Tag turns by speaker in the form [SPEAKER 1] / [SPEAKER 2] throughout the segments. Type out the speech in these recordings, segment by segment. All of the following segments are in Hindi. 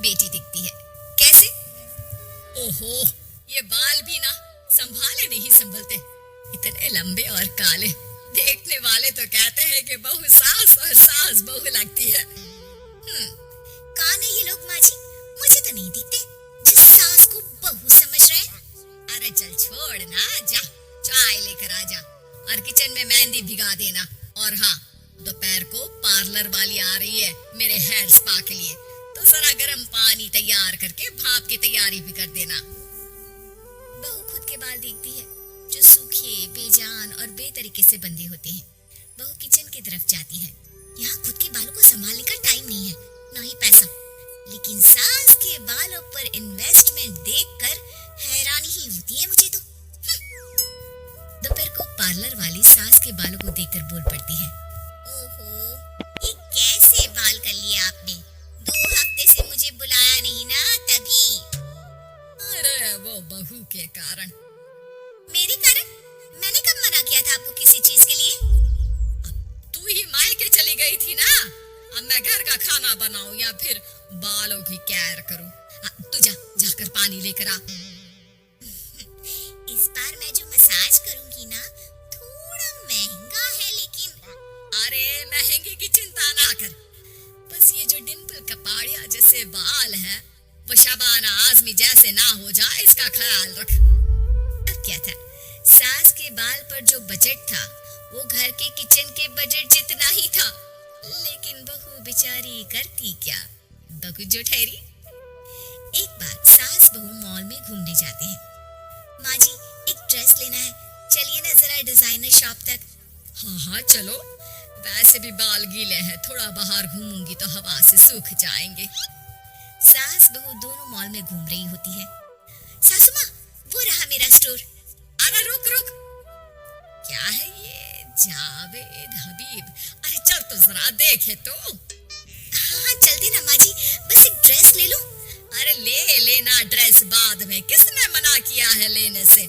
[SPEAKER 1] बेटी दिखती है। कैसे? ओहो, ये बाल भी ना संभाले नहीं संभलते, इतने लंबे और काले। देखने वाले तो कहते हैं कि बहू सास और सास बहू लगती है।
[SPEAKER 2] कौन है ये लोग माँ जी? मुझे तो नहीं दिखते जिस सास को बहू समझ रहे हैं।
[SPEAKER 1] अरे चल छोड़ ना, जा चाय लेकर आ जा और किचन में मेहंदी भिगा देना। और हाँ, दोपहर को पार्लर वाली आ रही है मेरे हेयर स्पा के लिए, तो जरा गर्म पानी तैयार करके भाप की तैयारी भी कर देना।
[SPEAKER 2] बहू खुद के बाल देखती है जो सूखे, बेजान और बेतरीके से बंधे होते हैं। बहू किचन की तरफ जाती है। यहाँ खुद के बालों को संभालने का टाइम नहीं है, न ही पैसा। लेकिन सास के बालों पर इन्वेस्टमेंट देखकर हैरानी ही होती है मुझे तो।
[SPEAKER 1] दोपहर को पार्लर वाली सास के बालों को देखकर बोल पड़ती है,
[SPEAKER 2] ओहो, ये कैसे बाल कर लिए आपने? 2 हफ्ते से मुझे बुलाया नहीं ना, तभी।
[SPEAKER 1] अरे वो बहू के कारण।
[SPEAKER 2] मेरे कारण? मैंने कब मना किया था आपको किसी चीज के लिए?
[SPEAKER 1] तू ही मायके चली गई थी ना। अब मैं घर का खाना बनाऊं या फिर बालों की केयर करूं? तू जाकर पानी लेकर आ।
[SPEAKER 2] इस बार मैं जो मसाज करूंगी ना, थोड़ा महंगा है, लेकिन
[SPEAKER 1] अरे महंगे की चिंता ना कर, बस ये जो डिंपल कपाड़िया जैसे बाल है वो शबाना आजमी जैसे ना हो जाए, इसका ख्याल रख।
[SPEAKER 2] अब क्या था,
[SPEAKER 1] सास के बाल पर जो बजट था वो घर के किचन के बजट जितना ही था, लेकिन बहू बेचारी करती क्या, बहू जो ठहरी।
[SPEAKER 2] एक बार सास बहू मॉल में घूमने जाते हैं। माँ जी, एक ड्रेस लेना है, चलिए ना जरा डिजाइनर शॉप तक।
[SPEAKER 1] हाँ चलो, वैसे भी बाल गीले हैं, थोड़ा बाहर घूमूंगी तो हवा से सूख जाएंगे।
[SPEAKER 2] सास बहू दोनों मॉल में घूम रही होती है। सासू माँ, वो रहा मेरा स्टोर।
[SPEAKER 1] अरे रुक, क्या है ये? जावेद हबीब। अरे चल तो जरा देखे तो।
[SPEAKER 2] हाँ चलते ना माँ जी, बस एक ड्रेस ले लूं।
[SPEAKER 1] अरे ले लेना ड्रेस बाद में, किसने मना किया है लेने से।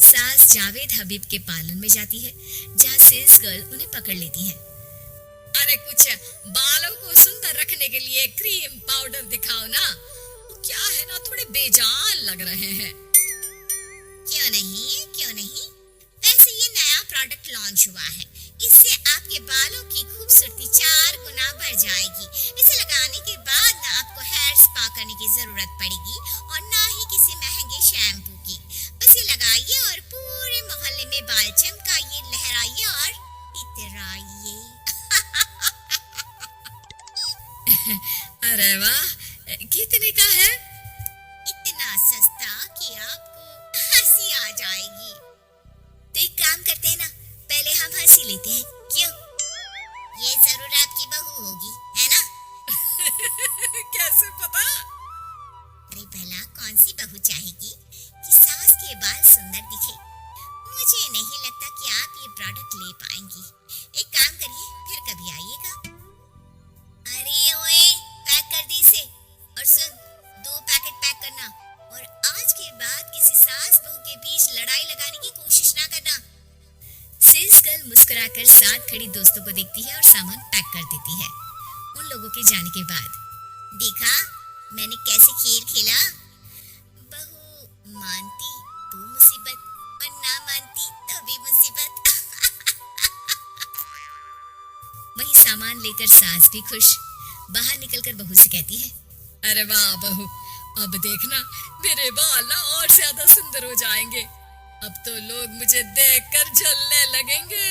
[SPEAKER 2] सास जावेद हबीब के पार्लर में जाती है, जहाँ सेल्स गर्ल उन्हें पकड़ लेती है।
[SPEAKER 1] अरे कुछ बालों को सुंदर रखने के लिए क्रीम पाउडर दिखाओ ना। क्या है ना, थोड़े बेजान लग रहे हैं।
[SPEAKER 2] क्यों नहीं, वैसे ये नया प्रोडक्ट लॉन्च हुआ है, इससे आपके बालों की खूबसूरती 4 गुना बढ़ जाएगी। इसे लगाने के बाद ना आपको हेयर स्पा करने की जरूरत पड़ेगी और ना ही किसी महंगे शैम्पू की। बस ये लगाइए और पूरे मोहल्ले में बाल चमकाइए, लहराइए और इतराइए।
[SPEAKER 1] अरे वाह, कितने का है?
[SPEAKER 2] इतना सस्ता कि आपको हंसी आ जाएगी। तो एक काम करते हैं ना, पहले हम हंसी लेते हैं, क्यों? ये जरूर आपकी बहू होगी, है ना?
[SPEAKER 1] कैसे पता?
[SPEAKER 2] अरे भला कौन सी बहू चाहेगी कि सास के बाल सुंदर दिखे? मुझे नहीं लगता कि आप ये प्रोडक्ट ले पाएंगी। एक काम करिए, फिर कभी आइएगा। अरे ओए, पैक कर दी इसे। और सुन, 2 पैकेट पैक करना, और आज के बाद किसी सास बहू के बीच लड़ाई लगाने की कोशिश ना करना।
[SPEAKER 1] सेल्स गर्ल मुस्कुराकर साथ खड़ी दोस्तों को देखती है और सामान पैक कर देती है। उन लोगों के जाने के बाद,
[SPEAKER 2] देखा मैंने कैसे खेल खेला? बहू मानती तो मुसीबत, और ना मानती तो भी मुसीबत।
[SPEAKER 1] वही सामान लेकर सास भी खुश। बाहर निकलकर बहू से कहती है, अरे वाह बहू, अब देखना मेरे बाल ना और ज्यादा सुंदर हो जाएंगे। अब तो लोग मुझे देखकर जलने लगेंगे।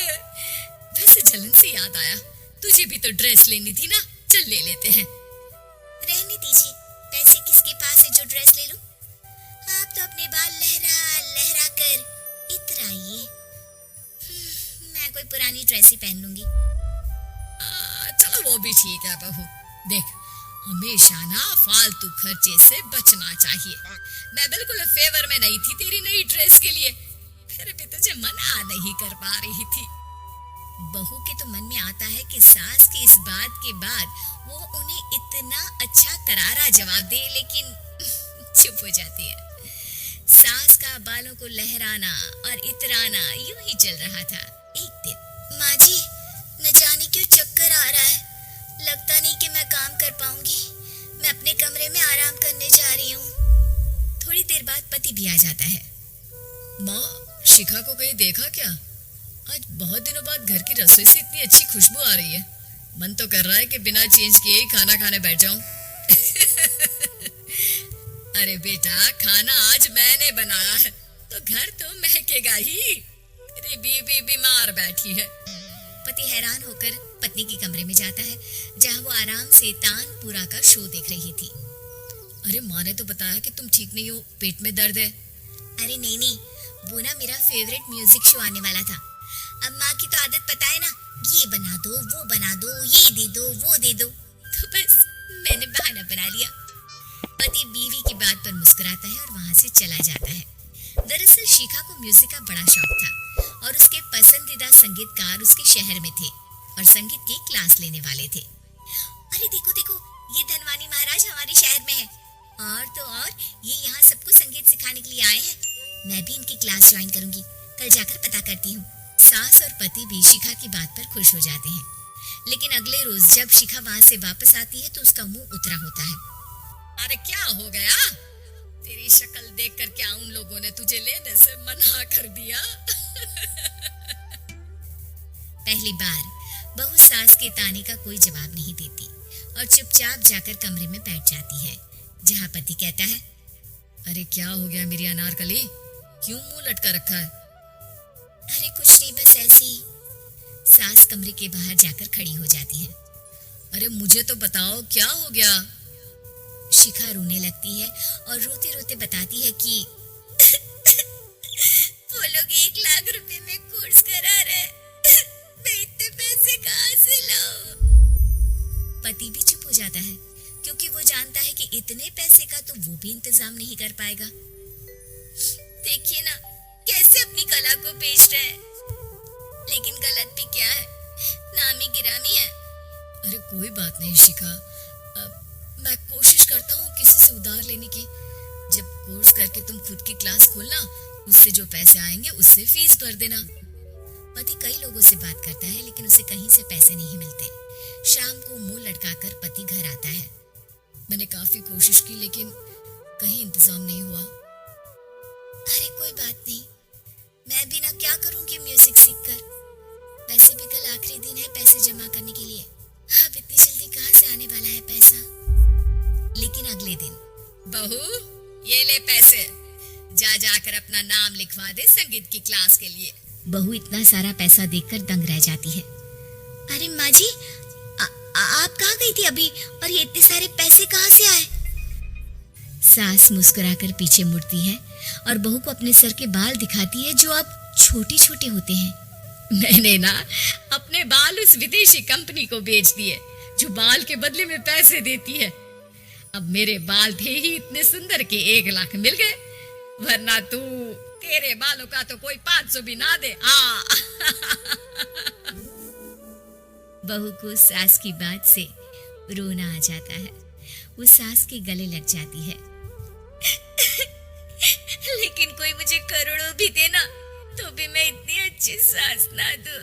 [SPEAKER 1] वैसे जलन से याद आया, तुझे भी तो ड्रेस लेनी थी ना, चल ले लेते हैं।
[SPEAKER 2] रहने दीजिए, पैसे किसके पास है जो ड्रेस ले लूं? आप तो अपने बाल लहरा लहरा कर इतराइए। मैं कोई पुरानी ड्रेस ही पहन लूंगी।
[SPEAKER 1] चलो वो भी ठीक है बहू। देख, हमेशा ना फालतू खर्चे से बचना चाहिए। मैं बिल्कुल फेवर में नहीं थी तेरी नई ड्रेस के लिए, फिर भी तुझे मना नहीं कर पा रही थी। बहू के तो मन में आता है कि सास की इस बात के बाद वो उन्हें इतना अच्छा करारा जवाब दे, लेकिन चुप हो जाती है। सास का बालों को लहराना और इतराना यूं ही चल रहा था। एक दिन,
[SPEAKER 2] माँ जी, न जाने क्यों चक्कर आ रहा है, लगता नहीं कि मैं काम कर पाऊंगी। मैं अपने कमरे
[SPEAKER 1] पति भी आ जाता है। माँ, शिखा को कहीं देखा क्या? आज बहुत दिनों बाद घर की रसोई से इतनी अच्छी खुशबू आ रही है। मन तो कर रहा है कि बिना चेंज किए ही खाना खाने बैठ जाऊं। अरे बेटा, खाना आज मैंने बनाया है तो घर तो महकेगा ही। तेरी बीवी बीमार बैठी है।
[SPEAKER 2] पति हैरान होकर पत्नी के कमरे में जाता है, जहाँ वो आराम से तानपुरा का शो देख रही थी।
[SPEAKER 1] अरे, माँ ने तो बताया कि तुम ठीक नहीं हो, पेट में दर्द है।
[SPEAKER 2] अरे नहीं, वो ना मेरा फेवरेट म्यूजिक शो आने वाला था। अब माँ की तो आदत पता है ना, ये बना दो, वो बना दो, ये दे दो, वो दे दो, तो बस मैंने बहाना बना लिया। पति बीवी की बात पर मुस्कुराता है और वहाँ से चला जाता है। दरअसल शिखा को म्यूजिक का बड़ा शौक था और उसके पसंदीदा संगीतकार उसके शहर में थे और संगीत की क्लास लेने वाले थे। अरे देखो देखो, ये धनवानी महाराज हमारे शहर में है, और तो और ये यहाँ सबको संगीत सिखाने के लिए आए हैं। मैं भी इनकी क्लास ज्वाइन करूंगी, कल जाकर पता करती हूँ। सास और पति भी शिखा की बात पर खुश हो जाते हैं, लेकिन अगले रोज जब शिखा वहाँ से वापस आती है तो उसका मुंह उतरा होता है।
[SPEAKER 1] अरे क्या हो गया? तेरी शक्ल देखकर क्या उन लोगों ने तुझे लेने से मना कर दिया?
[SPEAKER 2] पहली बार बहू सास के ताने का कोई जवाब नहीं देती और चुपचाप जाकर कमरे में बैठ जाती है, जहाँ पति कहता है,
[SPEAKER 1] अरे क्या हो गया मेरी अनारकली, क्यों मुंह लटका रखा है?
[SPEAKER 2] अरे कुछ नहीं, बस ऐसे ही। सास कमरे के बाहर जाकर खड़ी हो जाती है।
[SPEAKER 1] अरे मुझे तो बताओ, क्या हो गया?
[SPEAKER 2] शिखा रोने लगती है और रोते रोते बताती है कि वो लोग 1 लाख रुपए में कोर्स करा रहे, मैं इतने पैसे कहाँ से लाऊं? पति भी चुप हो जाता है, क्योंकि वो जानता है कि इतने पैसे का तो वो भी इंतजाम नहीं कर पाएगा। देखिए ना, कैसे अपनी कला को बेच रहे हैं, लेकिन गलत भी क्या है, नामी गिरामी है।
[SPEAKER 1] अरे कोई बात नहीं शिखा, मैं कोशिश करता हूँ किसी से उधार लेने की। जब कोर्स करके तुम खुद की क्लास खोलना, उससे जो पैसे आएंगे उससे फीस भर देना।
[SPEAKER 2] पति कई लोगों से बात करता है, लेकिन उसे कहीं से पैसे नहीं मिलते। शाम को मुंह लटकाकर पति घर आता है।
[SPEAKER 1] मैंने काफी कोशिश की, लेकिन कहीं इंतजाम नहीं हुआ।
[SPEAKER 2] अरे कोई बात नहीं, मैं भी ना क्या करूंगी म्यूजिक सीखकर। वैसे भी कल आखिरी दिन है पैसे जमा करने के लिए। अब इतनी जल्दी कहाँ से आने वाला है पैसा? लेकिन अगले दिन,
[SPEAKER 1] बहू ये ले पैसे, जा जाकर अपना नाम लिखवा दे संगीत की क्लास के लिए।
[SPEAKER 2] बहू इतना सारा पैसा देखकर दंग रह जाती है। अरे माँ जी, आप कहाँ गई थी अभी, और ये इतने सारे पैसे कहाँ से आए? सास मुस्कुराकर पीछे मुड़ती है और बहू को अपने सर के बाल दिखाती है, जो अब छोटे छोटे होते हैं।
[SPEAKER 1] मैंने ना अपने बाल उस विदेशी कंपनी को बेच दिए, जो बाल के बदले में पैसे देती है। अब मेरे बाल थे ही इतने सुंदर कि 1 लाख मिल गए, वरना तेरे बालों का तो कोई 500 भी ना दे।
[SPEAKER 2] बहू को सास की बात से रोना आ जाता है। वो सास के गले लग जाती है। लेकिन कोई मुझे करोड़ों भी देना, तो भी मैं इतनी अच्छी सास ना दूं।